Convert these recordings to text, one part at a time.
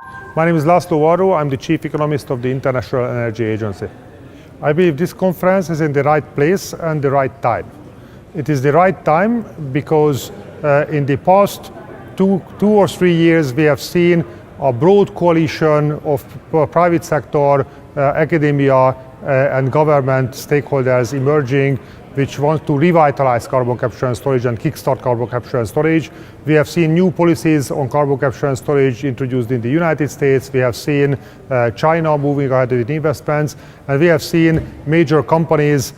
My name is Laszlo Varro. I'm the Chief Economist of the International Energy Agency. I believe this conference is in the right place and the right time. It is the right time because in the past two or 3 years we have seen a broad coalition of private sector, academia and government stakeholders emerging which want to revitalize carbon capture and storage and kickstart carbon capture and storage. We have seen new policies on carbon capture and storage introduced in the United States. We have seen China moving ahead with investments, and we have seen major companies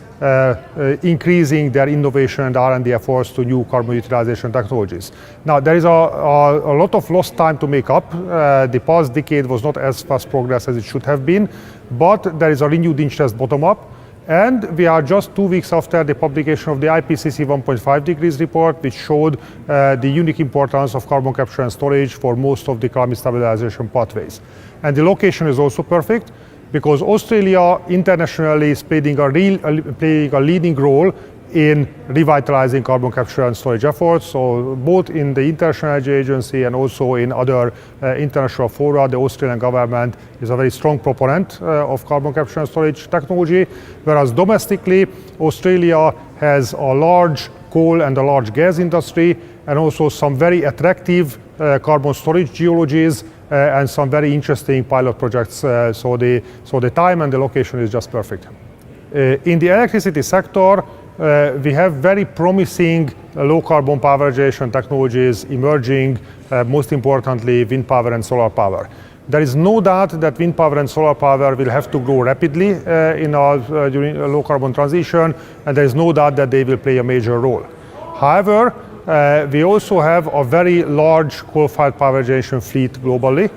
increasing their innovation and R&D efforts to new carbon utilization technologies. Now, there is a lot of lost time to make up. The past decade was not as fast progress as it should have been, but there is a renewed interest bottom up. And we are just 2 weeks after the publication of the IPCC 1.5 degrees report, which showed the unique importance of carbon capture and storage for most of the climate stabilization pathways. And the location is also perfect because Australia internationally is playing a leading role in revitalizing carbon capture and storage efforts. So both in the International Energy Agency and also in other international fora, the Australian government is a very strong proponent of carbon capture and storage technology, whereas domestically, Australia has a large coal and a large gas industry and also some very attractive carbon storage geologies and some very interesting pilot projects. So the time and the location is just perfect. In the electricity sector, we have very promising low carbon power generation technologies emerging, most importantly wind power and solar power. There is no doubt that wind power and solar power will have to grow rapidly during a low carbon transition, and there is no doubt that they will play a major role. However, we also have a very large coal-fired power generation fleet globally.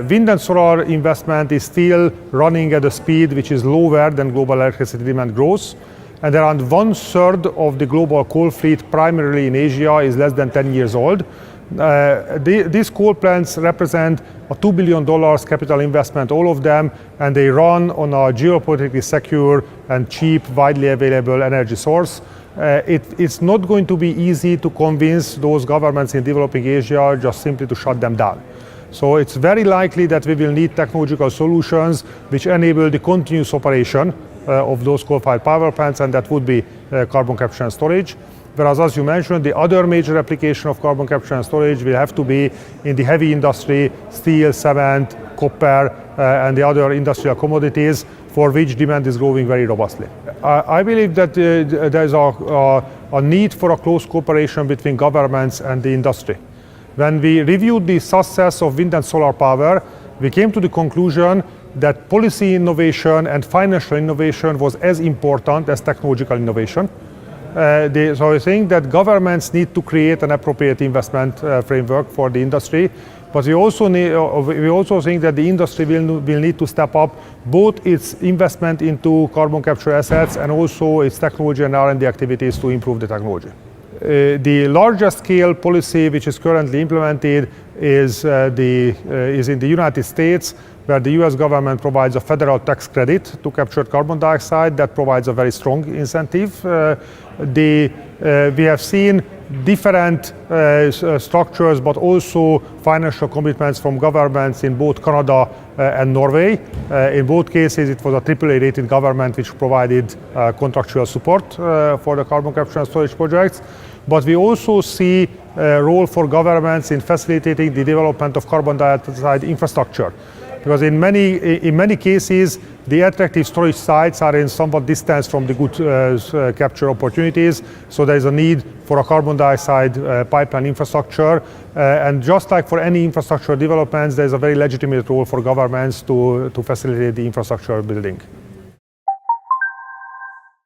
Wind and solar investment is still running at a speed which is lower than global electricity demand growth. And around 1/3 of the global coal fleet, primarily in Asia, is less than 10 years old. These coal plants represent a $2 billion capital investment, all of them, and they run on a geopolitically secure and cheap, widely available energy source. It's not going to be easy to convince those governments in developing Asia just simply to shut them down. So it's very likely that we will need technological solutions which enable the continuous operation of those coal-fired power plants, and that would be carbon capture and storage. Whereas, as you mentioned, the other major application of carbon capture and storage will have to be in the heavy industry, steel, cement, copper, and the other industrial commodities for which demand is growing very robustly. I believe that there is a need for a close cooperation between governments and the industry. When we reviewed the success of wind and solar power, we came to the conclusion that policy innovation and financial innovation was as important as technological innovation. So I think that governments need to create an appropriate investment framework for the industry, but we also think that the industry will need to step up both its investment into carbon capture assets and also its technology and R&D activities to improve the technology. The largest scale policy which is currently implemented is in the United States, where the US government provides a federal tax credit to capture carbon dioxide that provides a very strong incentive. We have seen different structures, but also financial commitments from governments in both Canada and Norway. In both cases, it was a AAA rated government which provided contractual support for the carbon capture and storage projects. But we also see a role for governments in facilitating the development of carbon dioxide infrastructure. Because in many cases, the attractive storage sites are in somewhat distance from the good capture opportunities. So there is a need for a carbon dioxide pipeline infrastructure. And just like for any infrastructure developments, there is a very legitimate role for governments to facilitate the infrastructure building.